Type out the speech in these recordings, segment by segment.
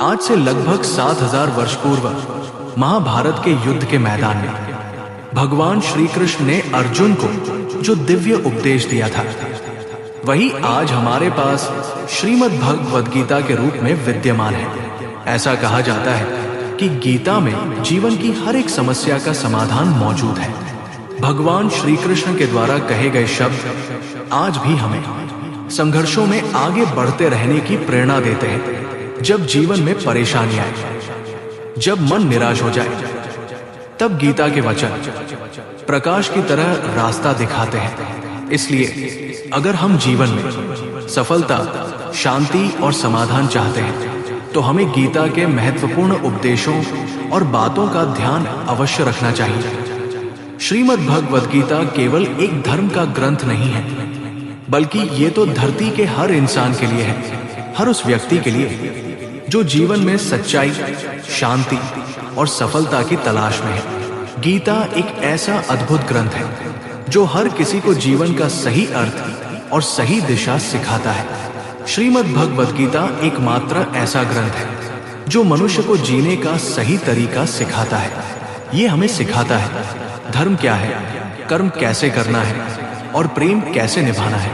आज से लगभग 7000 वर्ष पूर्व महाभारत के युद्ध के मैदान में भगवान श्री कृष्ण ने अर्जुन को जो दिव्य उपदेश दिया था, वही आज हमारे पास श्रीमद् भगवद गीता के रूप में विद्यमान है। ऐसा कहा जाता है कि गीता में जीवन की हर एक समस्या का समाधान मौजूद है। भगवान श्री कृष्ण के द्वारा कहे गए शब्द आज भी हमें संघर्षों में आगे बढ़ते रहने की प्रेरणा देते हैं। जब जीवन में परेशानी आए, जब मन निराश हो जाए, तब गीता के वचन प्रकाश की तरह रास्ता दिखाते हैं। इसलिए अगर हम जीवन में सफलता, शांति और समाधान चाहते हैं, तो हमें गीता के महत्वपूर्ण उपदेशों और बातों का ध्यान अवश्य रखना चाहिए। श्रीमद् भगवद गीता केवल एक धर्म का ग्रंथ नहीं है, बल्कि ये तो धरती के हर इंसान के लिए है, हर उस व्यक्ति के लिए जो जीवन में सच्चाई, शांति और सफलता की तलाश में है। गीता एक ऐसा अद्भुत ग्रंथ है जो हर किसी को जीवन का सही अर्थ और सही दिशा सिखाता है। श्रीमद् भगवद गीता एकमात्र ऐसा ग्रंथ है जो मनुष्य को जीने का सही तरीका सिखाता है। ये हमें सिखाता है धर्म क्या है, कर्म कैसे करना है और प्रेम कैसे निभाना है।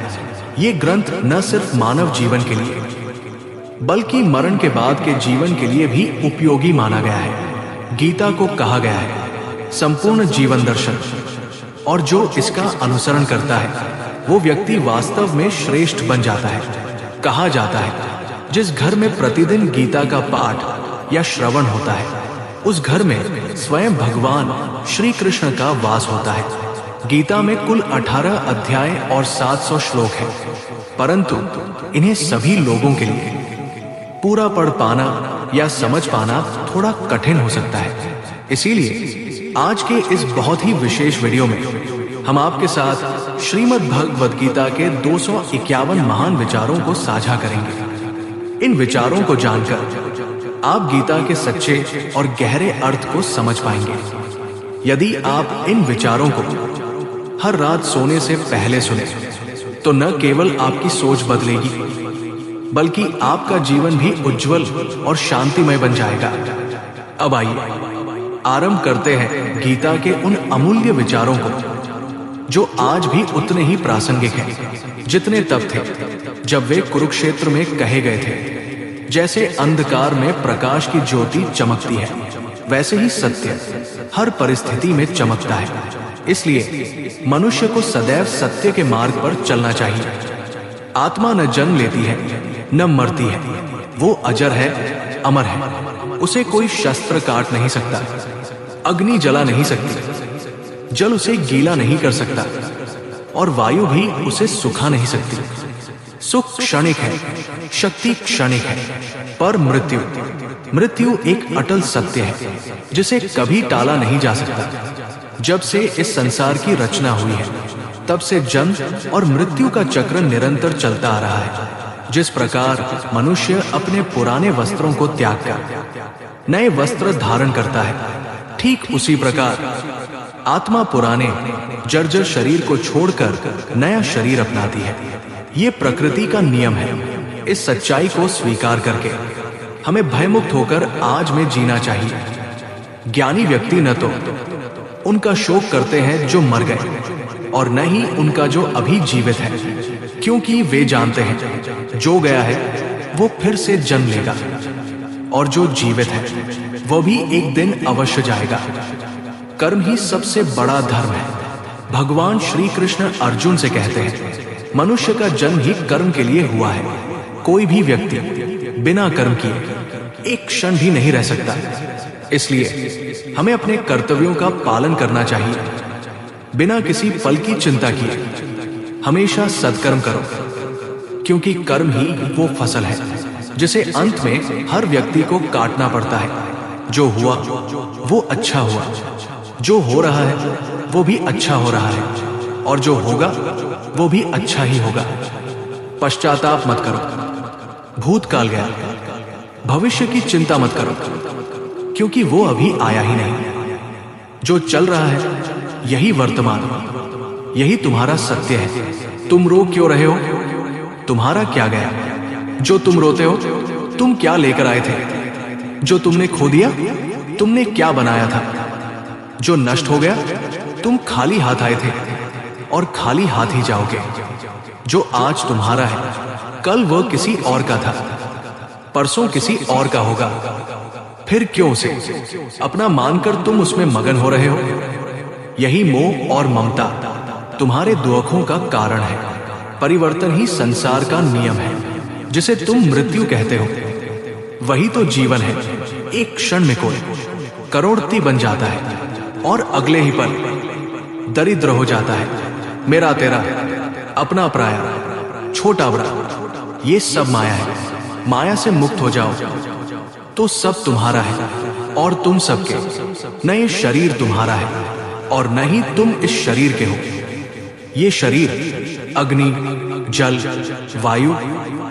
ये ग्रंथ न सिर्फ मानव जीवन के लिए बल्कि मरण के बाद के जीवन के लिए भी उपयोगी माना गया है। गीता को कहा गया है संपूर्ण जीवन दर्शन, और जो इसका अनुसरण करता है वो व्यक्ति वास्तव में श्रेष्ठ बन जाता है। कहा जाता है जिस घर में प्रतिदिन गीता का पाठ या श्रवण होता है, उस घर में स्वयं भगवान श्री कृष्ण का वास होता है। गीता में कुल 18 अध्याय और 700 श्लोक हैं, परंतु इन्हें सभी लोगों के लिए पूरा पढ़ पाना या समझ पाना थोड़ा कठिन हो सकता है। इसीलिए आज के इस बहुत ही विशेष वीडियो में हम आपके साथ श्रीमद् भगवद गीता के 251 महान विचारों को साझा करेंगे। इन विचारों को जानकर आप गीता के सच्चे और गहरे अर्थ को समझ पाएंगे। यदि आप इन विचारों को हर रात सोने से पहले सुने, तो न केवल आपकी सोच बदलेगी, बल्कि आपका जीवन भी उज्जवल और शांतिमय बन जाएगा। अब आइए आरंभ करते हैं गीता के उन अमूल्य विचारों को, जो आज भी उतने ही प्रासंगिक हैं जितने तब थे जब वे कुरुक्षेत्र में कहे गए थे। जैसे अंधकार में प्रकाश की ज्योति चमकती है, वैसे ही सत्य हर परिस्थिति में चमकता है। इसलिए मनुष्य को सदैव सत्य के मार्ग पर चलना चाहिए। आत्मा न जन्म लेती है न मरती है, वो अजर है, अमर है। उसे कोई शस्त्र काट नहीं सकता, अग्नि जला नहीं सकती, जल उसे गीला नहीं कर सकता और वायु भी उसे सुखा नहीं सकती। सुख क्षणिक है, शक्ति क्षणिक है, पर मृत्यु एक अटल सत्य है जिसे कभी टाला नहीं जा सकता। जब से इस संसार की रचना हुई है, तब से जन्म और मृत्यु का चक्र निरंतर चलता आ रहा है। जिस प्रकार मनुष्य अपने पुराने वस्त्रों को त्याग कर नए वस्त्र धारण करता है, ठीक उसी प्रकार आत्मा पुराने जर्जर शरीर को छोड़कर नया शरीर अपनाती है। ये प्रकृति का नियम है। इस सच्चाई को स्वीकार करके हमें भयमुक्त होकर आज में जीना चाहिए। ज्ञानी व्यक्ति न तो उनका शोक करते हैं जो मर गए, और न ही उनका जो अभी जीवित है, क्योंकि वे जानते हैं जो गया है वो फिर से जन्म लेगा, और जो जीवित है वो भी एक दिन अवश्य जाएगा। कर्म ही सबसे बड़ा धर्म है। भगवान श्री कृष्ण अर्जुन से कहते हैं मनुष्य का जन्म ही कर्म के लिए हुआ है। कोई भी व्यक्ति बिना कर्म किए एक क्षण भी नहीं रह सकता। इसलिए हमें अपने कर्तव्यों का पालन करना चाहिए, बिना किसी पल की चिंता किए। हमेशा सत्कर्म करो, क्योंकि कर्म ही वो फसल है जिसे अंत में हर व्यक्ति को काटना पड़ता है। जो हुआ वो अच्छा हुआ, जो हो रहा है वो भी अच्छा हो रहा है, और जो होगा वो भी अच्छा ही होगा। पश्चाताप मत करो, भूतकाल गया, भविष्य की चिंता मत करो, क्योंकि वो अभी आया ही नहीं। जो चल रहा है यही वर्तमान, यही तुम्हारा सत्य है। तुम रो क्यों रहे हो? तुम्हारा क्या गया? जो तुम रोते हो, तुम क्या लेकर आए थे? जो तुमने खो दिया, तुमने क्या बनाया था? जो नष्ट हो गया, तुम खाली हाथ आए थे और खाली हाथ ही जाओगे। जो आज तुम्हारा है, कल वह किसी और का था, परसों किसी और का होगा। फिर क्यों से अपना मानकर तुम उसमें मगन हो रहे हो? यही मोह और ममता तुम्हारे दुखों का कारण है। परिवर्तन ही संसार का नियम है। जिसे तुम मृत्यु कहते हो, वही तो जीवन है। एक क्षण में कोई करोड़पति बन जाता है और अगले ही पल दरिद्र हो जाता है। मेरा तेरा, अपना पराया, छोटा बड़ा, ये सब माया है। माया से मुक्त हो जाओ तो सब तुम्हारा है और तुम सबके। न ये शरीर तुम्हारा है और न ही तुम इस शरीर के हो। ये शरीर अग्नि, जल, वायु,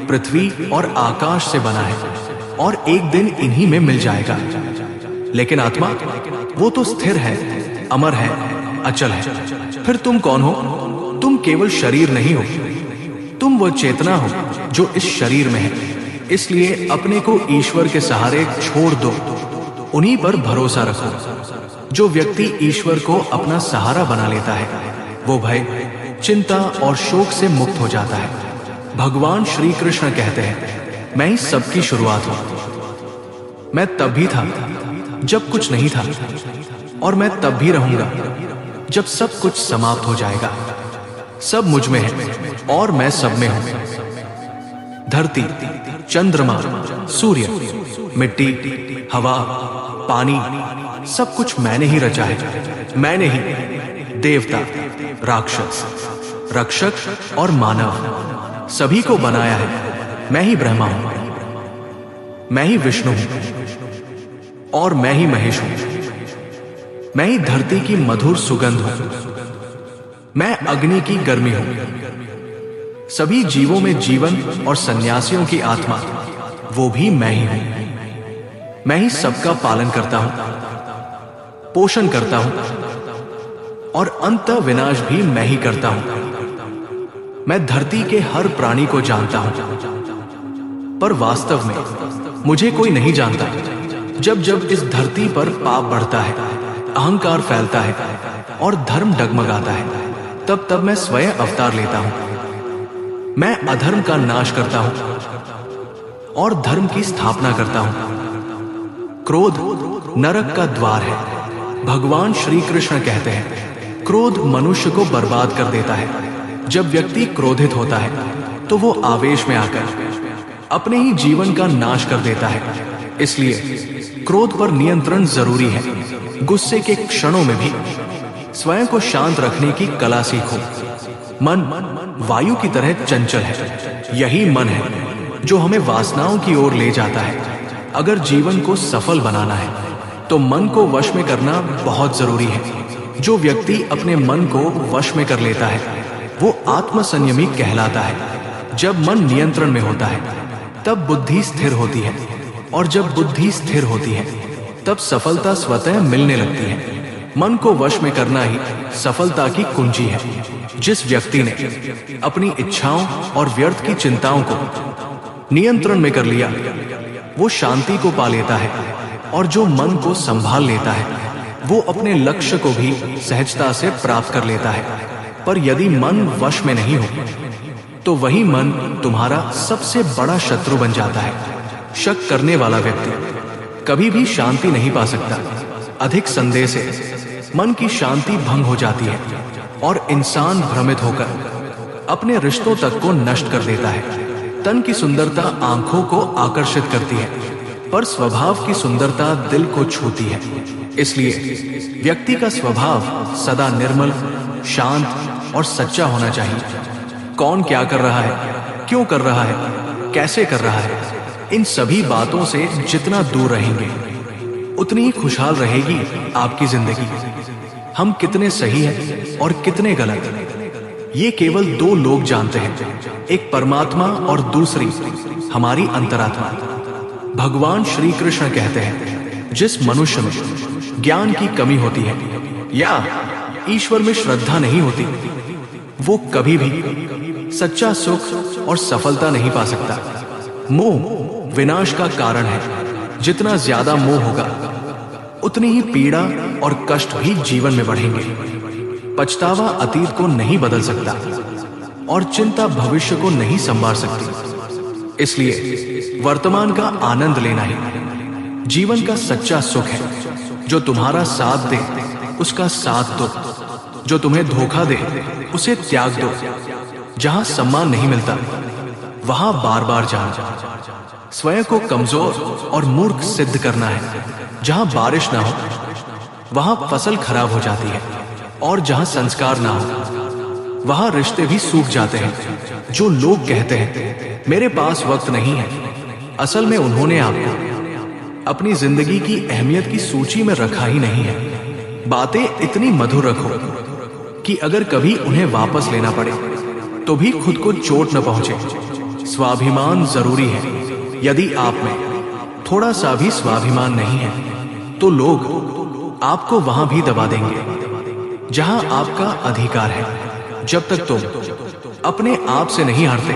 पृथ्वी और आकाश से बना है और एक दिन इन्हीं में मिल जाएगा। लेकिन आत्मा, वो तो स्थिर है, अमर है, अचल है। फिर तुम कौन हो? तुम केवल शरीर नहीं हो, तुम वो चेतना हो जो इस शरीर में है। इसलिए अपने को ईश्वर के सहारे छोड़ दो, उन्हीं पर भरोसा रखो। जो व्यक्ति ईश्वर को अपना सहारा बना लेता है, वो भय, चिंता और शोक से मुक्त हो जाता है। भगवान श्री कृष्ण कहते हैं, मैं ही सबकी शुरुआत हूं। मैं तब भी था जब कुछ नहीं था, और मैं तब भी रहूंगा जब सब कुछ समाप्त हो जाएगा। सब मुझ में है और मैं सब में हूं। धरती, चंद्रमा, सूर्य, मिट्टी, हवा, पानी, सब कुछ मैंने ही रचा है। मैंने ही देवता, राक्षस, रक्षक और मानव सभी को बनाया है। मैं ही ब्रह्मा हूं, मैं ही विष्णु हूं और मैं ही महेश हूं। मैं ही धरती की मधुर सुगंध हूं। मैं अग्नि की गर्मी हूं। सभी जीवों में जीवन और सन्यासियों की आत्मा, वो भी मैं ही हूं। मैं ही सबका पालन करता हूं, पोषण करता हूं और अंत विनाश भी मैं ही करता हूं। मैं धरती के हर प्राणी को जानता हूं, पर वास्तव में मुझे कोई नहीं जानता। जब जब इस धरती पर पाप बढ़ता है, अहंकार फैलता है और धर्म डगमगाता है, तब तब मैं स्वयं अवतार लेता हूं। मैं अधर्म का नाश करता हूं और धर्म की स्थापना करता हूं। क्रोध नरक का द्वार है। भगवान श्री कृष्ण कहते हैं, क्रोध मनुष्य को बर्बाद कर देता है। जब व्यक्ति क्रोधित होता है तो वो आवेश में आकर अपने ही जीवन का नाश कर देता है। इसलिए क्रोध पर नियंत्रण जरूरी है। गुस्से के क्षणों में भी स्वयं को शांत रखने की कला सीखो। मन वायु की तरह चंचल है। यही मन है जो हमें वासनाओं की ओर ले जाता है। अगर जीवन को सफल बनाना है तो मन को वश में करना बहुत जरूरी है। जो व्यक्ति अपने मन को वश में कर लेता है, वो आत्मसंयमी कहलाता है। जब मन नियंत्रण में होता है, तब बुद्धि स्थिर होती है, और जब बुद्धि स्थिर होती है, तब सफलता स्वतः मिलने लगती है। मन को वश में करना ही सफलता की कुंजी है। जिस व्यक्ति ने अपनी इच्छाओं और व्यर्थ की चिंताओं को नियंत्रण में कर लिया, वो शांति को पा लेता है, और जो मन को संभाल लेता है, वो अपने लक्ष्य को भी सहजता से प्राप्त कर लेता है। पर यदि मन वश में नहीं हो, तो वही मन तुम्हारा सबसे बड़ा शत्रु बन जाता है। शक करने वाला व्यक्ति कभी भी शांति नहीं पा सकता। अधिक संदेह से मन की शांति भंग हो जाती है और इंसान भ्रमित होकर अपने रिश्तों तक को नष्ट कर देता है। तन की सुंदरता आंखों को आकर्षित करती है, पर स्वभाव की सुंदरता दिल को छूती है। इसलिए व्यक्ति का स्वभाव सदा निर्मल, शांत और सच्चा होना चाहिए। कौन क्या कर रहा है, क्यों कर रहा है, कैसे कर रहा है, इन सभी बातों से जितना दूर रहेंगे, उतनी ही खुशहाल रहेगी आपकी जिंदगी। हम कितने सही हैं और कितने गलत, ये केवल दो लोग जानते हैं, एक परमात्मा और दूसरी हमारी अंतरात्मा। भगवान श्री कृष्ण कहते हैं, जिस मनुष्य में ज्ञान की कमी होती है या ईश्वर में श्रद्धा नहीं होती, वो कभी भी सच्चा सुख और सफलता नहीं पा सकता। मोह विनाश का कारण है जितना ज्यादा मोह होगा उतनी ही पीड़ा और कष्ट भी जीवन में बढ़ेंगे। पछतावा अतीत को नहीं बदल सकता और चिंता भविष्य को नहीं संभाल सकती। इसलिए वर्तमान का आनंद लेना ही जीवन का सच्चा सुख है। जो तुम्हारा साथ दे उसका साथ दो, जो तुम्हें धोखा दे उसे त्याग दो। जहां सम्मान नहीं मिलता वहां बार बार जाना। स्वयं को कमजोर और मूर्ख सिद्ध करना है। जहां बारिश ना हो वहां फसल खराब हो जाती है, और जहां संस्कार ना हो वहां रिश्ते भी सूख जाते हैं। जो लोग कहते हैं मेरे पास वक्त नहीं है, असल में उन्होंने आपको अपनी जिंदगी की अहमियत की सूची में रखा ही नहीं है। बातें इतनी मधुर रखो कि अगर कभी उन्हें वापस लेना पड़े तो भी खुद को चोट न पहुंचे। स्वाभिमान जरूरी है। यदि आप में थोड़ा सा भी स्वाभिमान नहीं है तो लोग आपको वहां भी दबा देंगे जहां आपका अधिकार है। जब तक तुम अपने आप से नहीं हारते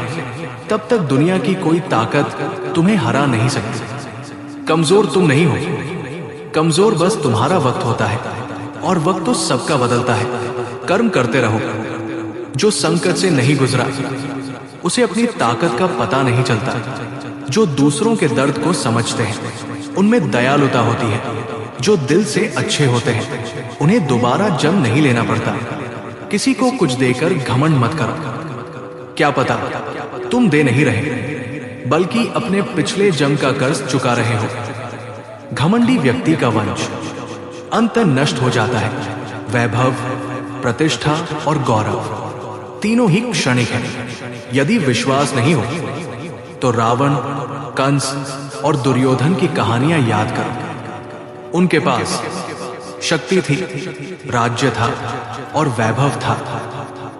तब तक दुनिया की कोई ताकत तुम्हें हरा नहीं सकती। कमजोर तुम नहीं हो, कमजोर बस तुम्हारा वक्त होता है, और वक्त तो सबका बदलता है। कर्म करते रहो। जो संकट से नहीं गुजरा उसे अपनी ताकत का पता नहीं चलता। जो दूसरों के दर्द को समझते हैं उनमें दयालुता होती है। जो दिल से अच्छे होते हैं उन्हें दोबारा जन्म नहीं लेना पड़ता। किसी को कुछ देकर घमंड मत करो। क्या पता तुम दे नहीं रहे बल्कि अपने पिछले जन्म का कर्ज चुका रहे हो। घमंडी व्यक्ति का वंश अंत नष्ट हो जाता है। वैभव, प्रतिष्ठा और गौरव तीनों ही क्षणिक हैं। यदि विश्वास नहीं हो तो रावण, कंस और दुर्योधन की कहानियां याद करो। उनके पास शक्ति थी, राज्य था और वैभव था,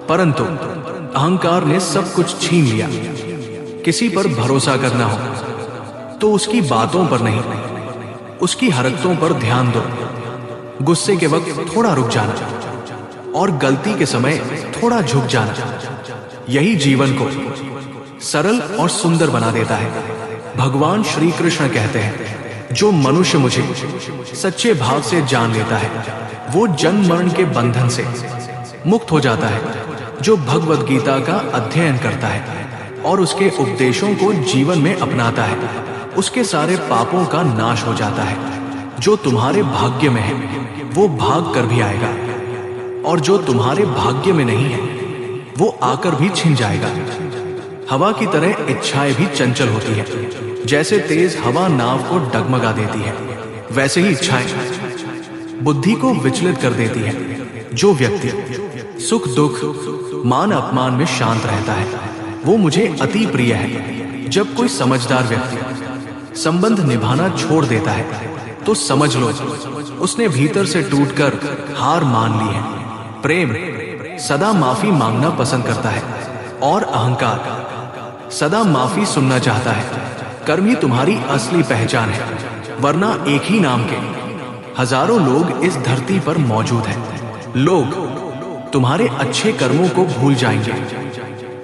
परंतु अहंकार ने सब कुछ छीन लिया। किसी पर भरोसा करना हो तो उसकी बातों पर नहीं, उसकी हरकतों पर ध्यान दो। गुस्से के वक्त थोड़ा रुक जाना और गलती के समय थोड़ा झुक जाना, यही जीवन को सरल और सुंदर बना देता है। भगवान श्री कृष्ण कहते हैं जो मनुष्य मुझे सच्चे भाव से जान लेता है वो जन्म मरण के बंधन से मुक्त हो जाता है। जो भगवद गीता का अध्ययन करता है और उसके उपदेशों को जीवन में अपनाता है उसके सारे पापों का नाश हो जाता है। जो तुम्हारे भाग्य में है वो भाग कर भी आएगा, और जो तुम्हारे भाग्य में नहीं है वो आकर भी छिन जाएगा। हवा की तरह इच्छाएं भी चंचल होती है। जैसे तेज हवा नाव को डगमगा देती है वैसे ही इच्छाएं बुद्धि को विचलित कर देती है। जो व्यक्ति सुख दुख मान अपमान में शांत रहता है वो मुझे अति प्रिय है। जब कोई समझदार व्यक्ति संबंध निभाना छोड़ देता है तो समझ लो उसने भीतर से टूटकर हार मान ली है। प्रेम सदा माफी मांगना पसंद करता है और अहंकार सदा माफी सुनना चाहता है। कर्म ही तुम्हारी असली पहचान है, वरना एक ही नाम के हजारों लोग इस धरती पर मौजूद हैं। लोग तुम्हारे अच्छे कर्मों को भूल जाएंगे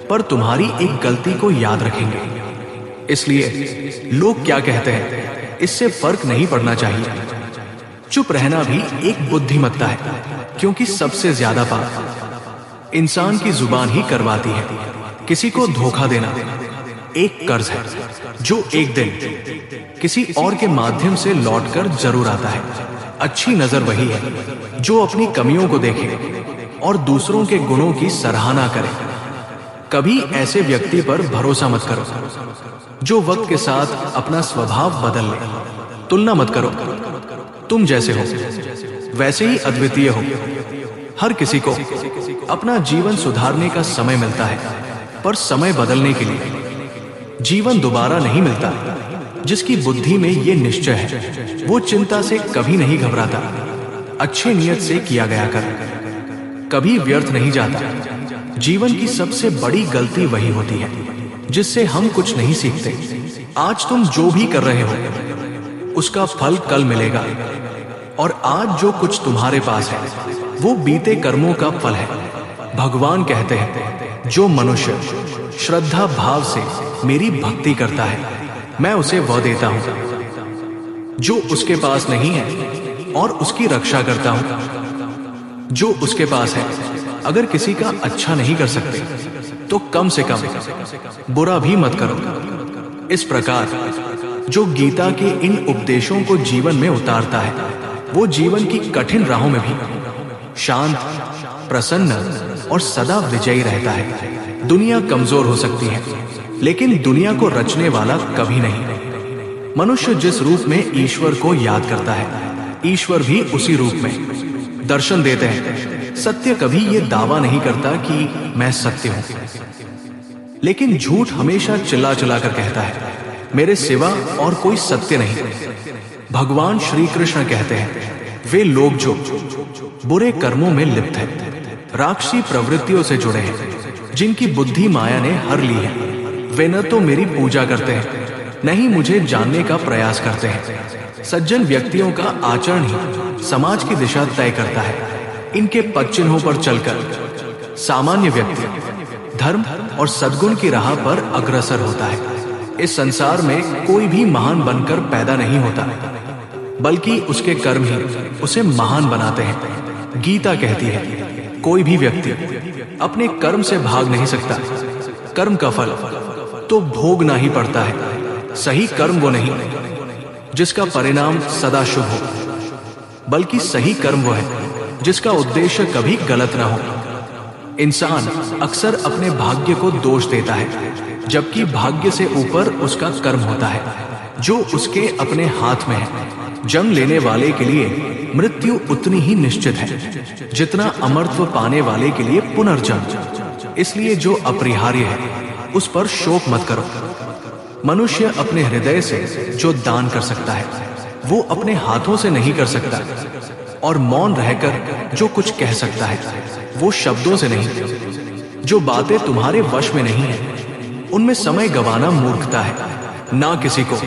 पर तुम्हारी एक गलती को याद रखेंगे। इसलिए लोग क्या कहते हैं इससे फर्क नहीं पड़ना चाहिए। चुप रहना भी एक बुद्धिमत्ता है, क्योंकि सबसे ज्यादा पाप इंसान की जुबान ही करवाती है। किसी को धोखा देना एक कर्ज है जो एक दिन किसी और के माध्यम से लौटकर जरूर आता है। अच्छी नजर वही है जो अपनी कमियों को देखे और दूसरों के गुणों की सराहना करे। कभी ऐसे व्यक्ति पर भरोसा मत करो जो वक्त के साथ अपना स्वभाव बदल ले। तुलना मत करो, तुम जैसे हो वैसे ही अद्वितीय हो। हर किसी को अपना जीवन सुधारने का समय मिलता है, पर समय बदलने के लिए जीवन दोबारा नहीं मिलता। जिसकी बुद्धि में ये निश्चय है वो चिंता से कभी नहीं घबराता। अच्छे नियत से किया गया कर कभी व्यर्थ नहीं जाता। जीवन की सबसे बड़ी गलती वही होती है जिससे हम कुछ नहीं सीखते। आज तुम जो भी कर रहे हो उसका फल कल मिलेगा, और आज जो कुछ तुम्हारे पास है वो बीते कर्मों का फल है। भगवान कहते हैं जो मनुष्य श्रद्धा भाव से मेरी भक्ति करता है मैं उसे वह देता हूं जो उसके पास नहीं है और उसकी रक्षा करता हूं जो उसके पास है। अगर किसी का अच्छा नहीं कर सकते तो कम से कम बुरा भी मत करो। इस प्रकार जो गीता के इन उपदेशों को जीवन में उतारता है वो जीवन की कठिन राहों में भी शांत, प्रसन्न और सदा विजयी रहता है। दुनिया कमजोर हो सकती है लेकिन दुनिया को रचने वाला कभी नहीं। मनुष्य जिस रूप में ईश्वर को याद करता है ईश्वर भी उसी रूप में दर्शन देते हैं। सत्य कभी ये दावा नहीं करता कि मैं सत्य हूं, लेकिन झूठ हमेशा चिल्ला चिल्ला कर कहता है मेरे सिवा और कोई सत्य नहीं। भगवान श्री कृष्ण कहते हैं वे लोग जो बुरे कर्मों में लिप्त हैं, राक्षसी प्रवृत्तियों से जुड़े हैं, जिनकी बुद्धि माया ने हर ली है, वे न तो मेरी पूजा करते हैं न ही मुझे जानने का प्रयास करते हैं। सज्जन व्यक्तियों का आचरण ही समाज की दिशा तय करता है। इनके पद चिन्हों पर चलकर सामान्य व्यक्ति धर्म और सद्गुण की राह पर अग्रसर होता है। इस संसार में कोई भी महान बनकर पैदा नहीं होता, बल्कि उसके कर्म ही उसे महान बनाते हैं। गीता कहती है कोई भी व्यक्ति अपने कर्म से भाग नहीं सकता। कर्म का फल तो भोगना ही पड़ता है। सही कर्म वो नहीं जिसका परिणाम सदा शुभ हो, बल्कि सही कर्म वो है जिसका उद्देश्य कभी गलत ना हो। इंसान अक्सर अपने भाग्य को दोष देता है, जबकि भाग्य से ऊपर उसका कर्म होता है जो उसके अपने हाथ में है। जन्म लेने वाले के लिए मृत्यु उतनी ही निश्चित है जितना अमरत्व पाने वाले के लिए पुनर्जन्म। इसलिए जो अपरिहार्य है उस पर शोक मत करो। मनुष्य अपने हृदय से जो दान कर सकता है वो अपने हाथों से नहीं कर सकता, और मौन रहकर जो कुछ कह सकता है वो शब्दों से नहीं। जो बातें तुम्हारे वश में नहीं है उनमें समय गंवाना मूर्खता है। ना किसी को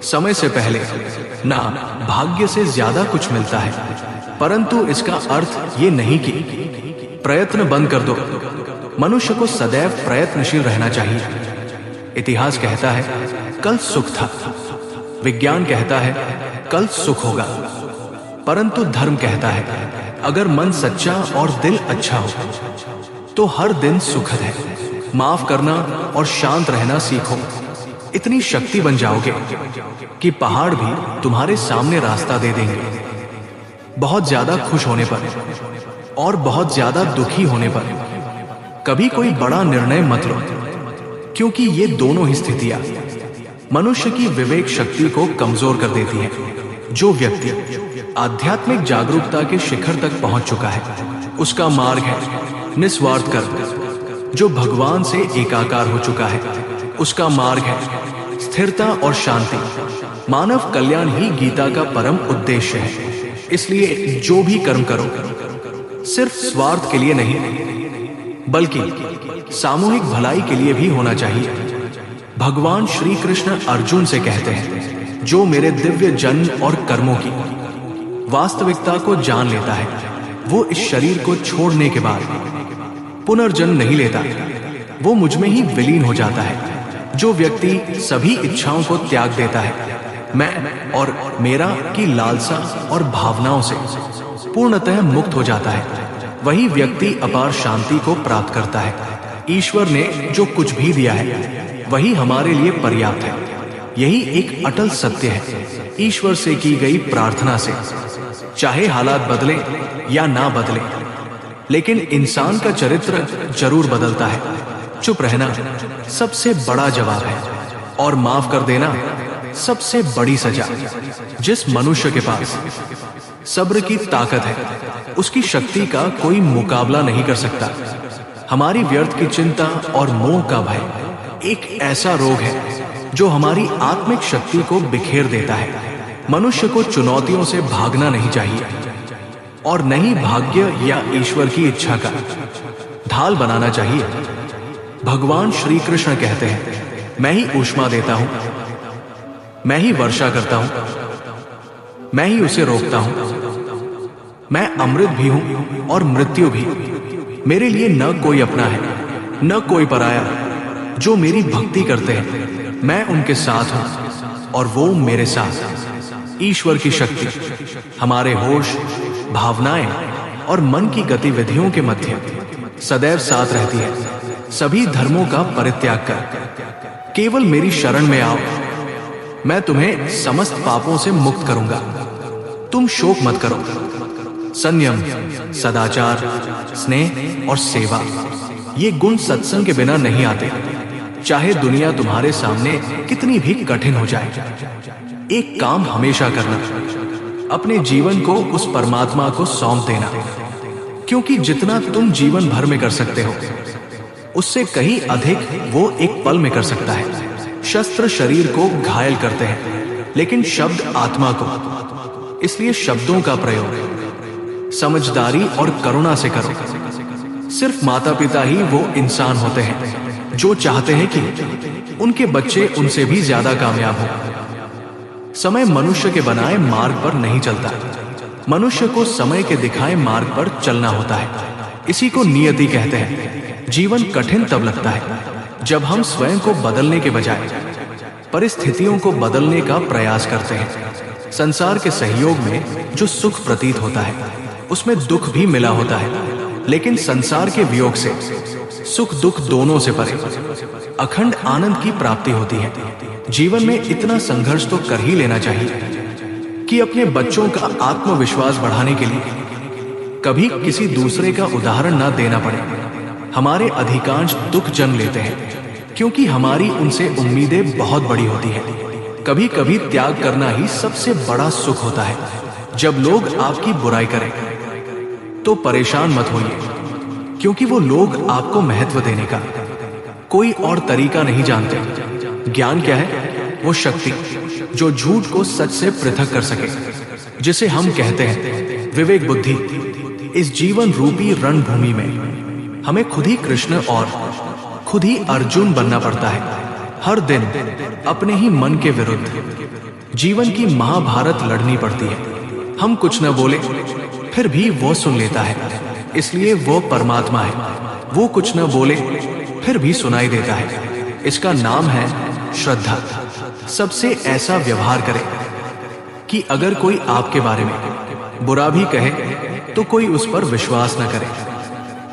समय से पहले ना भाग्य से ज्यादा कुछ मिलता है, परंतु इसका अर्थ ये नहीं कि प्रयत्न बंद कर दो। मनुष्य को सदैव प्रयत्नशील रहना चाहिए। इतिहास कहता है कल सुख था, विज्ञान कहता है कल सुख होगा, परंतु धर्म कहता है अगर मन सच्चा और दिल अच्छा हो तो हर दिन सुखद है। माफ करना और शांत रहना सीखो। इतनी शक्ति बन जाओगे कि पहाड़ भी तुम्हारे सामने रास्ता दे देंगे। बहुत ज्यादा खुश होने पर और बहुत ज्यादा दुखी होने पर कभी कोई बड़ा निर्णय मत लो, क्योंकि ये दोनों ही स्थितियां मनुष्य की विवेक शक्ति को कमजोर कर देती हैं। जो व्यक्ति आध्यात्मिक जागरूकता के शिखर तक पहुंच चुका है उसका मार्ग है निस्वार्थ कर्म। जो भगवान से एकाकार हो चुका है उसका मार्ग है स्थिरता और शांति। मानव कल्याण ही गीता का परम उद्देश्य है। इसलिए जो भी कर्म करो सिर्फ स्वार्थ के लिए नहीं, बल्कि सामूहिक भलाई के लिए भी होना चाहिए। भगवान श्री कृष्ण अर्जुन से कहते हैं जो मेरे दिव्य जन्म और कर्मों की वास्तविकता को जान लेता है वो इस शरीर को छोड़ने के बाद पुनर्जन्म नहीं लेता, वो मुझ में ही विलीन हो जाता है। जो व्यक्ति सभी इच्छाओं को त्याग देता है, मैं और मेरा की लालसा और भावनाओं से पूर्णतः मुक्त हो जाता है, वही व्यक्ति अपार शांति को प्राप्त करता है। ईश्वर ने जो कुछ भी दिया है वही हमारे लिए पर्याप्त है। यही एक अटल सत्य है। ईश्वर से की गई प्रार्थना से चाहे हालात बदले या ना बदले, लेकिन इंसान का चरित्र जरूर बदलता है। चुप रहना सबसे बड़ा जवाब है और माफ कर देना सबसे बड़ी सजा। जिस मनुष्य के पास सब्र की ताकत है उसकी शक्ति का कोई मुकाबला नहीं कर सकता। हमारी व्यर्थ की चिंता और मोह का भय एक ऐसा रोग है जो हमारी आत्मिक शक्ति को बिखेर देता है। मनुष्य को चुनौतियों से भागना नहीं चाहिए और न ही भाग्य या ईश्वर की इच्छा का ढाल बनाना चाहिए। भगवान श्री कृष्ण कहते हैं मैं ही ऊष्मा देता हूं, मैं ही वर्षा करता हूं, मैं ही उसे रोकता हूं। मैं अमृत भी हूं और मृत्यु भी। मेरे लिए न कोई अपना है न कोई पराया। जो मेरी भक्ति करते हैं मैं उनके साथ हूं और वो मेरे साथ। ईश्वर की शक्ति हमारे होश, भावनाएं और मन की गतिविधियों के मध्य सदैव साथ रहती है। सभी धर्मों का परित्याग कर केवल मेरी शरण में आओ, मैं तुम्हें समस्त पापों से मुक्त करूंगा। तुम शोक मत करो। संयम, सदाचार, स्नेह और सेवा, ये गुण सत्संग के बिना नहीं आते, चाहे दुनिया तुम्हारे सामने कितनी भी कठिन हो जाए। एक काम हमेशा करना, अपने जीवन को उस परमात्मा को सौंप देना, क्योंकि जितना तुम जीवन भर में कर सकते हो उससे कहीं अधिक वो एक पल में कर सकता है। शस्त्र शरीर को घायल करते हैं, लेकिन शब्द आत्मा को। इसलिए शब्दों का प्रयोग समझदारी और करुणा से करो। सिर्फ माता पिता ही वो इंसान होते हैं जो चाहते हैं कि उनके बच्चे उनसे भी ज्यादा कामयाब हो। समय मनुष्य के बनाए मार्ग पर नहीं चलता, मनुष्य को समय के दिखाए मार्ग पर चलना होता है। इसी को नियति कहते हैं। जीवन कठिन तब लगता है जब हम स्वयं को बदलने के बजाय परिस्थितियों को बदलने का प्रयास करते हैं। संसार के सहयोग में जो सुख प्रतीत होता है उसमें दुख भी मिला होता है, लेकिन संसार के वियोग से सुख दुख दोनों से परे अखंड आनंद की प्राप्ति होती है। जीवन में इतना संघर्ष तो कर ही लेना चाहिए कि अपने बच्चों का आत्मविश्वास बढ़ाने के लिए कभी किसी दूसरे का उदाहरण ना देना पड़े। हमारे अधिकांश दुख जन्म लेते हैं क्योंकि हमारी उनसे उम्मीदें बहुत बड़ी होती हैं। कभी कभी त्याग करना ही सबसे बड़ा सुख होता है। जब लोग आपकी बुराई करें तो परेशान मत होइए, क्योंकि वो लोग आपको महत्व देने का कोई और तरीका नहीं जानते। ज्ञान क्या है? वो शक्ति जो झूठ को सच से पृथक कर सके, जिसे हम कहते हैं विवेक बुद्धि। इस जीवन रूपी रणभूमि में हमें खुद ही कृष्ण और खुद ही अर्जुन बनना पड़ता है। हर दिन अपने ही मन के विरुद्ध जीवन की महाभारत लड़नी पड़ती है। हम कुछ न बोले फिर भी वो सुन लेता है, इसलिए वो परमात्मा है। वो कुछ न बोले फिर भी सुनाई देता है। इसका नाम है श्रद्धा। सबसे ऐसा व्यवहार करें कि अगर कोई आपके बारे में बुरा भी कहे तो कोई उस पर विश्वास न करे।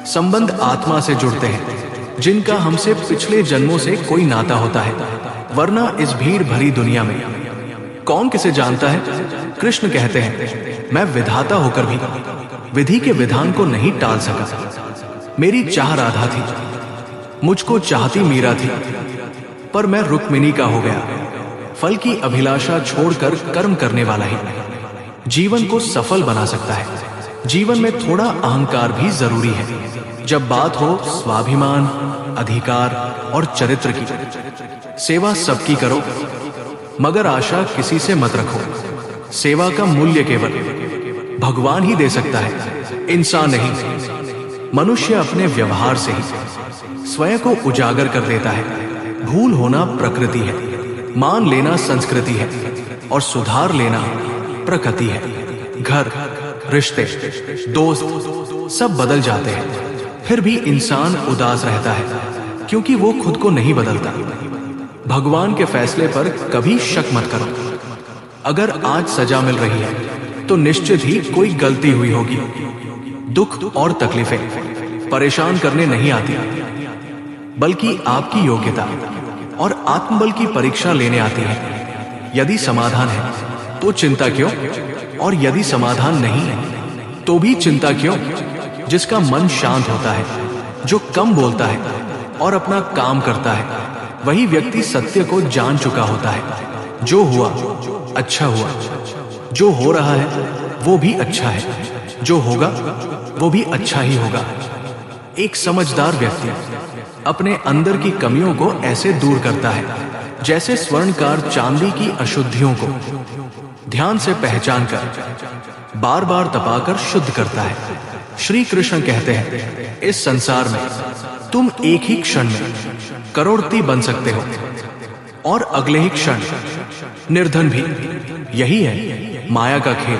संबंध आत्मा से जुड़ते हैं जिनका हमसे पिछले जन्मों से कोई नाता होता है, वरना इस भीड़ भरी दुनिया में कौन किसे जानता है। कृष्ण कहते हैं, मैं विधाता होकर भी विधि के विधान को नहीं टाल सका। मेरी चाह राधा थी, मुझको चाहती मीरा थी, पर मैं रुक्मिणी का हो गया। फल की अभिलाषा छोड़कर कर्म करने वाला ही जीवन को सफल बना सकता है। जीवन में थोड़ा अहंकार भी जरूरी है। जब बात हो स्वाभिमान, अधिकार और चरित्र की, सेवा सबकी करो, मगर आशा किसी से मत रखो। सेवा का मूल्य केवल भगवान ही दे सकता है, इंसान नहीं। मनुष्य अपने व्यवहार से ही स्वयं को उजागर कर देता है। भूल होना प्रकृति है, मान लेना संस्कृति है और सुधार लेना प्रकृति है। घर, रिश्ते, दोस्त सब बदल जाते हैं, फिर भी इंसान उदास रहता है क्योंकि वो खुद को नहीं बदलता। भगवान के फैसले पर कभी शक मत करो। अगर आज सजा मिल रही है तो निश्चित ही कोई गलती हुई होगी। दुख और तकलीफें परेशान करने नहीं आती, बल्कि आपकी योग्यता और आत्मबल की परीक्षा लेने आती है। यदि समाधान है तो चिंता क्यों, और यदि समाधान नहीं है तो भी चिंता क्यों। जिसका मन शांत होता है, जो कम बोलता है और अपना काम करता है, वही व्यक्ति सत्य को जान चुका होता है। जो हुआ अच्छा हुआ, जो हो रहा है वो भी अच्छा है, जो होगा वो भी अच्छा ही होगा। एक समझदार व्यक्ति अपने अंदर की कमियों को ऐसे दूर करता है जैसे स्वर्णकार चांदी की अशुद्धियों को ध्यान से पहचान कर बार बार तपाकर शुद्ध करता है। श्री कृष्ण कहते हैं, इस संसार में तुम एक ही क्षण में करोड़पति बन सकते हो और अगले ही क्षण निर्धन भी। यही है माया का खेल।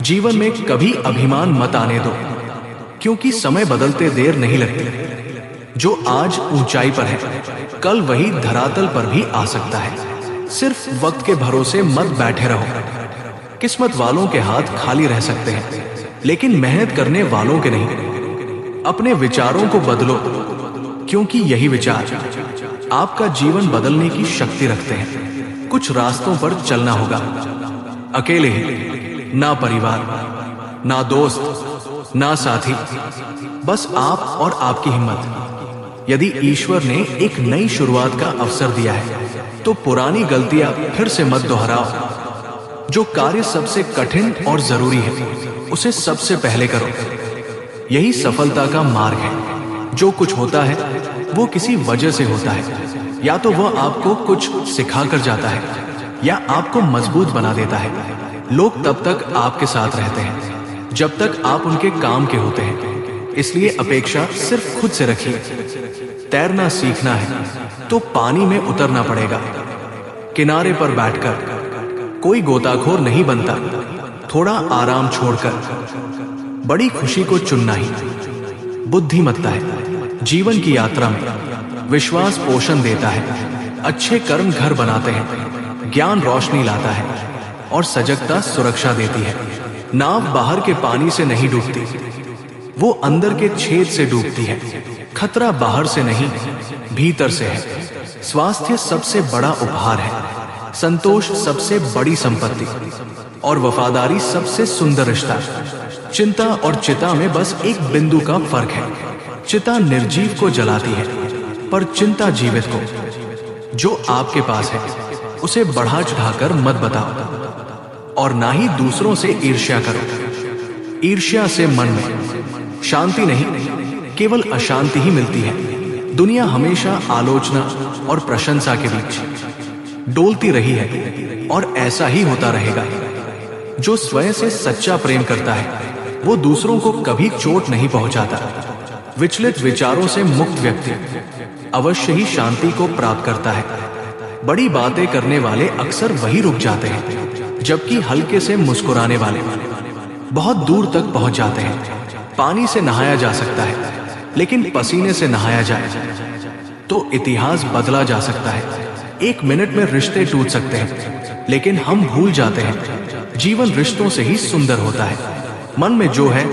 जीवन में कभी अभिमान मत आने दो, क्योंकि समय बदलते देर नहीं लगती। जो आज ऊंचाई पर है कल वही धरातल पर भी आ सकता है। सिर्फ वक्त के भरोसे मत बैठे रहो। किस्मत वालों के हाथ खाली रह सकते हैं, लेकिन मेहनत करने वालों के नहीं। अपने विचारों को बदलो, क्योंकि यही विचार आपका जीवन बदलने की शक्ति रखते हैं। कुछ रास्तों पर चलना होगा, अकेले ही, ना परिवार, ना दोस्त, ना साथी, बस आप और आपकी हिम्मत। यदि ईश्वर ने एक नई शुरुआत का अवसर दिया है तो पुरानी गलतियां फिर से मत दोहराओ। जो कार्य सबसे कठिन और जरूरी है उसे सबसे पहले करो। यही सफलता का मार्ग है। जो कुछ होता है वो किसी वजह से होता है। या तो वह आपको कुछ सिखा कर जाता है या आपको मजबूत बना देता है। लोग तब तक आपके साथ रहते हैं जब तक आप उनके काम के होते हैं। इसलिए अपेक्षा सिर्फ खुद से रखिए। तैरना सीखना है तो पानी में उतरना पड़ेगा। किनारे पर बैठकर कोई गोताखोर नहीं बनता। थोड़ा आराम छोड़कर बड़ी खुशी को चुनना ही बुद्धिमत्ता है। जीवन की यात्रा में विश्वास पोषण देता है। अच्छे कर्म घर बनाते हैं। ज्ञान रोशनी लाता है और सजगता सुरक्षा देती है। नाव बाहर के पानी से नहीं डूबती, वो अंदर के छेद से डूबती है। खतरा बाहर से नहीं, भीतर से है। स्वास्थ्य सबसे बड़ा उपहार है। संतोष सबसे बड़ी संपत्ति और वफादारी सबसे सुंदर रिश्ता। चिंता और चिता में बस एक बिंदु का फर्क है। चिता निर्जीव को जलाती है, पर चिंता जीवित को। जो आपके पास है उसे बढ़ा चढ़ाकर मत बताओ और ना ही दूसरों से ईर्ष्या करो। ईर्ष्या से मन में शांति नहीं, केवल अशांति ही मिलती है। दुनिया हमेशा आलोचना और प्रशंसा के बीच डोलती रही है और ऐसा ही होता रहेगा। जो स्वयं से सच्चा प्रेम करता है वो दूसरों को कभी चोट नहीं पहुंचाता। विचलित विचारों से मुक्त व्यक्ति अवश्य ही शांति को प्राप्त करता है। बड़ी बातें करने वाले अक्सर वही रुक जाते हैं, जबकि हल्के से मुस्कुराने वाले बहुत दूर तक पहुंच जाते हैं। पानी से नहाया जा सकता है, लेकिन पसीने से नहाया जाए तो इतिहास बदला जा सकता है। एक मिनट में रिश्ते टूट सकते हैं, लेकिन हम भूल जाते हैं जीवन रिश्तों से ही सुंदर होता है। मन में जो है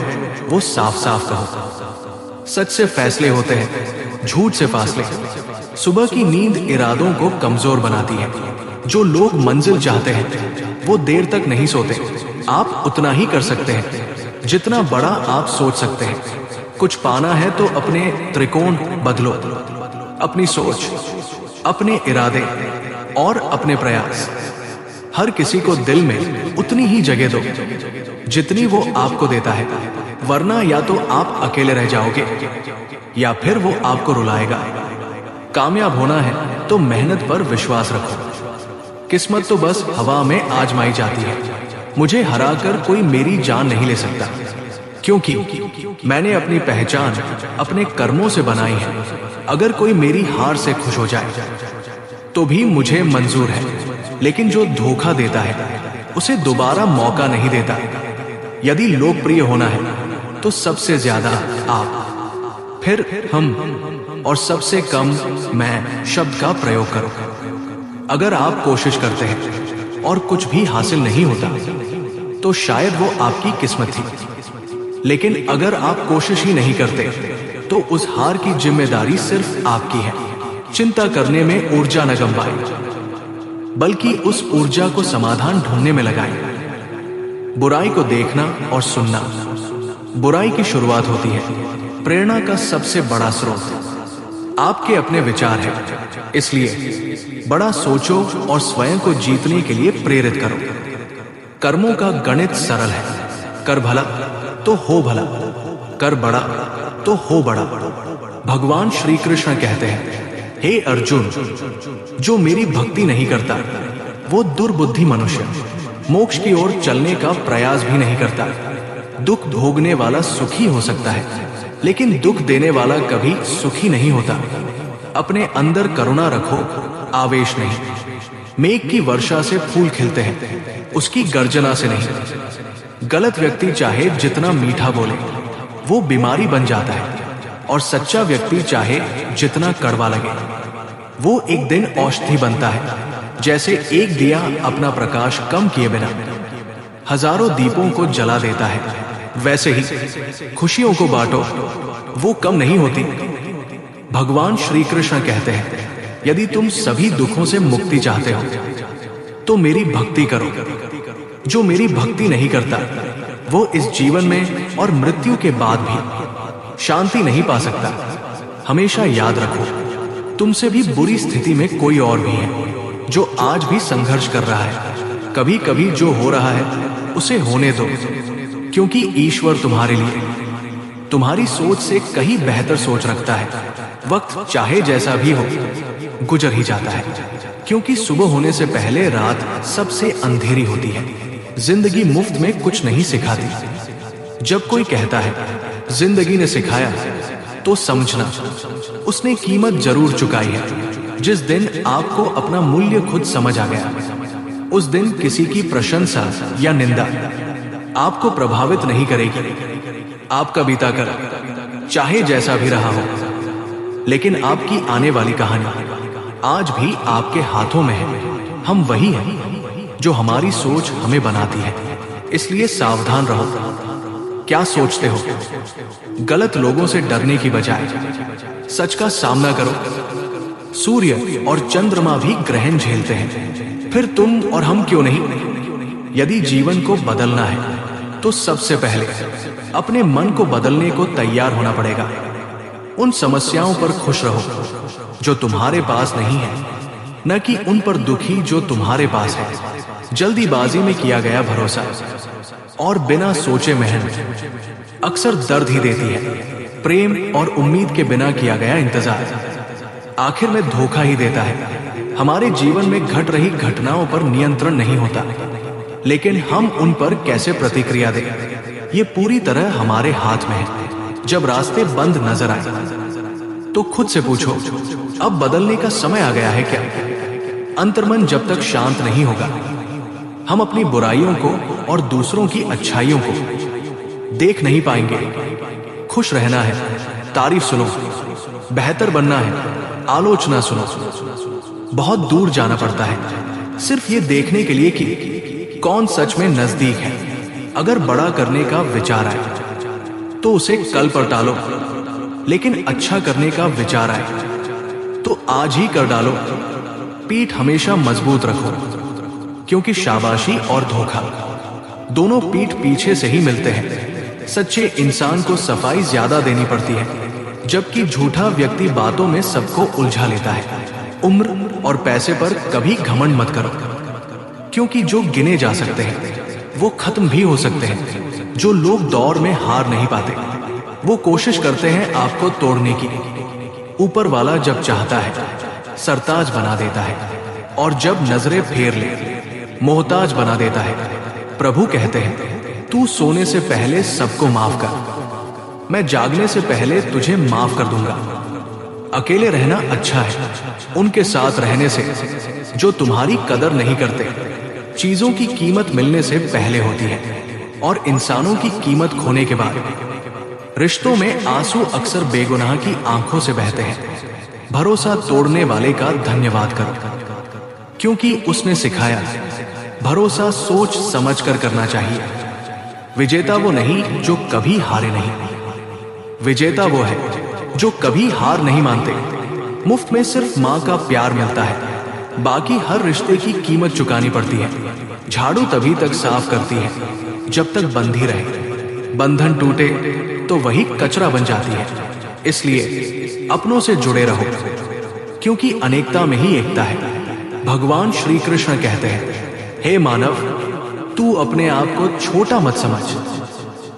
वो साफ साफ कहो। सच से फैसले होते हैं, झूठ से फासले। सुबह की नींद इरादों को कमजोर बनाती है। जो लोग मंजिल चाहते हैं वो देर तक नहीं सोते। आप उतना ही कर सकते हैं जितना बड़ा आप सोच सकते हैं। कुछ पाना है तो अपने त्रिकोण बदलो, अपनी सोच, अपने इरादे और अपने प्रयास। हर किसी को दिल में उतनी ही जगह दो जितनी वो आपको देता है, वरना या तो आप अकेले रह जाओगे या फिर वो आपको रुलाएगा। कामयाब होना है तो मेहनत पर विश्वास रखो। किस्मत तो बस हवा में आजमाई जाती है। मुझे हराकर कोई मेरी जान नहीं ले सकता, क्योंकि मैंने अपनी पहचान अपने कर्मों से बनाई है। अगर कोई मेरी हार से खुश हो जाए तो भी मुझे मंजूर है, लेकिन जो धोखा देता है उसे दोबारा मौका नहीं देता। यदि लोकप्रिय होना है तो सबसे ज्यादा आप, फिर हम और सबसे कम मैं शब्द का प्रयोग करो। अगर आप कोशिश करते हैं और कुछ भी हासिल नहीं होता तो शायद वो आपकी किस्मत थी। लेकिन अगर आप कोशिश ही नहीं करते तो उस हार की जिम्मेदारी सिर्फ आपकी है। चिंता करने में ऊर्जा न गंवाएं, बल्कि उस ऊर्जा को समाधान ढूंढने में लगाएं। बुराई को देखना और सुनना बुराई की शुरुआत होती है। प्रेरणा का सबसे बड़ा स्रोत आपके अपने विचार है। इसलिए बड़ा सोचो और स्वयं को जीतने के लिए प्रेरित करो। कर्मों का गणित सरल है। कर भला तो हो भला, कर बड़ा तो हो बड़ा। भगवान श्री कृष्ण कहते हैं, हे अर्जुन, जो मेरी भक्ति नहीं करता वो दुर्बुद्धि मनुष्य मोक्ष की ओर चलने का प्रयास भी नहीं करता। दुख भोगने वाला सुखी हो सकता है, लेकिन दुख देने वाला कभी सुखी नहीं होता। अपने अंदर करुणा रखो, आवेश नहीं। मेघ की वर्षा से फूल खिलते हैं, उसकी गर्जना से नहीं। गलत व्यक्ति चाहे जितना मीठा बोले वो बीमारी बन जाता है, और सच्चा व्यक्ति चाहे जितना कड़वा लगे वो एक दिन औषधि बनता है। जैसे एक दिया अपना प्रकाश कम किए बिना हजारों दीपों को जला देता है, वैसे ही खुशियों को बांटो, वो कम नहीं होती। भगवान श्री कृष्ण कहते हैं, यदि तुम सभी दुखों से मुक्ति चाहते हो तो मेरी भक्ति करो। जो मेरी भक्ति नहीं करता वो इस जीवन में और मृत्यु के बाद भी शांति नहीं पा सकता। हमेशा याद रखो, तुमसे भी बुरी स्थिति में कोई और भी है जो आज भी संघर्ष कर रहा है। कभी कभी जो हो रहा है उसे होने दो, क्योंकि ईश्वर तुम्हारे लिए तुम्हारी सोच से कहीं बेहतर सोच रखता है। वक्त चाहे जैसा भी हो गुजर ही जाता है, क्योंकि सुबह होने से पहले रात सबसे अंधेरी होती है। जिंदगी मुफ्त में कुछ नहीं सिखाती। जब कोई कहता है जिंदगी ने सिखाया तो समझना उसने कीमत जरूर चुकाई है। जिस दिन आपको अपना मूल्य खुद समझ आ गया, उस दिन किसी की प्रशंसा या निंदा आपको प्रभावित नहीं करेगी। आपका बीता कर चाहे जैसा भी रहा हो, लेकिन आपकी आने वाली कहानी आज भी आपके हाथों में है। हम वही हैं जो हमारी सोच हमें बनाती है, इसलिए सावधान रहो। क्या सोचते हो? गलत लोगों से डरने की बजाय सच का सामना करो। सूर्य और चंद्रमा भी ग्रहण झेलते हैं, फिर तुम और हम क्यों नहीं? यदि जीवन को बदलना है तो सबसे पहले अपने मन को बदलने को तैयार होना पड़ेगा। उन समस्याओं पर खुश रहो जो तुम्हारे पास नहीं है, न कि उन पर दुखी जो तुम्हारे पास है। जल्दीबाजी में किया गया भरोसा और बिना सोचे मेहनत अक्सर दर्द ही देती है। प्रेम और उम्मीद के बिना किया गया इंतजार आखिर में धोखा ही देता है। हमारे जीवन में घट रही घटनाओं पर नियंत्रण नहीं होता, लेकिन हम उन पर कैसे प्रतिक्रिया दें, ये पूरी तरह हमारे हाथ में है। जब रास्ते बंद नजर आए तो खुद से पूछो, अब बदलने का समय आ गया है क्या? अंतर्मन जब तक शांत नहीं होगा, हम अपनी बुराइयों को और दूसरों की अच्छाइयों को देख नहीं पाएंगे। खुश रहना है, तारीफ सुनो। बेहतर बनना है, आलोचना सुनो। बहुत दूर जाना पड़ता है सिर्फ ये देखने के लिए कि कौन सच में नजदीक है। अगर बड़ा करने का विचार आए तो उसे कल पर टालो, लेकिन अच्छा करने का विचार आए तो आज ही कर डालो। पीठ हमेशा मजबूत रखो, क्योंकि शाबाशी और धोखा दोनों पीठ पीछे से ही मिलते हैं। सच्चे इंसान को सफाई ज्यादा देनी पड़ती है, जबकि झूठा व्यक्ति बातों में सबको उलझा लेता है। उम्र और पैसे पर कभी घमंड मत करो, क्योंकि जो गिने जा सकते हैं वो खत्म भी हो सकते हैं। जो लोग दौर में हार नहीं पाते वो कोशिश करते हैं आपको तोड़ने की। ऊपर वाला जब चाहता है सरताज बना देता है, और जब नजरें फेर ले मोहताज बना देता है। प्रभु कहते हैं, तू सोने से पहले सबको माफ कर, मैं जागने से पहले तुझे माफ कर दूंगा। अकेले रहना अच्छा है, उनके साथ रहने से जो तुम्हारी कदर नहीं करते। चीजों की कीमत मिलने से पहले होती है, और इंसानों की कीमत खोने के बाद। रिश्तों में आंसू अक्सर बेगुनाह की आंखों से बहते हैं। भरोसा तोड़ने वाले का धन्यवाद करो, क्योंकि उसने सिखाया भरोसा सोच समझ कर करना चाहिए। विजेता वो नहीं जो कभी हारे नहीं, विजेता वो है जो कभी हार नहीं मानते। मुफ्त में सिर्फ माँ का प्यार मिलता है, बाकी हर रिश्ते की कीमत चुकानी पड़ती है। झाड़ू तभी तक साफ करती है जब तक बंधी रहे। बंधन टूटे तो वही कचरा बन जाती है। इसलिए अपनों से जुड़े रहो, क्योंकि अनेकता में ही एकता है। भगवान श्री कृष्ण कहते हैं, हे मानव, तू अपने आप को छोटा मत समझ।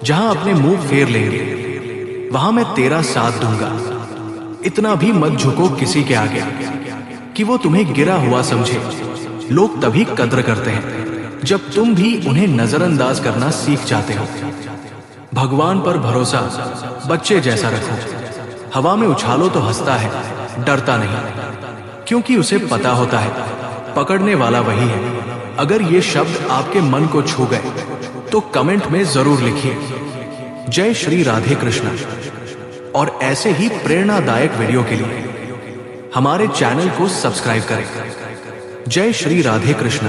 जहां अपने मुंह फेर लेंगे वहां मैं तेरा साथ दूंगा। इतना भी मत झुको किसी के आगे कि वो तुम्हें गिरा हुआ समझे। लोग तभी कद्र करते हैं जब तुम भी उन्हें नजरअंदाज करना सीख जाते हो। भगवान पर भरोसा बच्चे जैसा रखो। हवा में उछालो तो हंसता है, डरता नहीं, क्योंकि उसे पता होता है पकड़ने वाला वही है। अगर ये शब्द आपके मन को छू गए तो कमेंट में जरूर लिखिए, जय श्री राधे कृष्ण। और ऐसे ही प्रेरणादायक वीडियो के लिए हमारे चैनल को सब्सक्राइब करें। जय श्री राधे कृष्ण।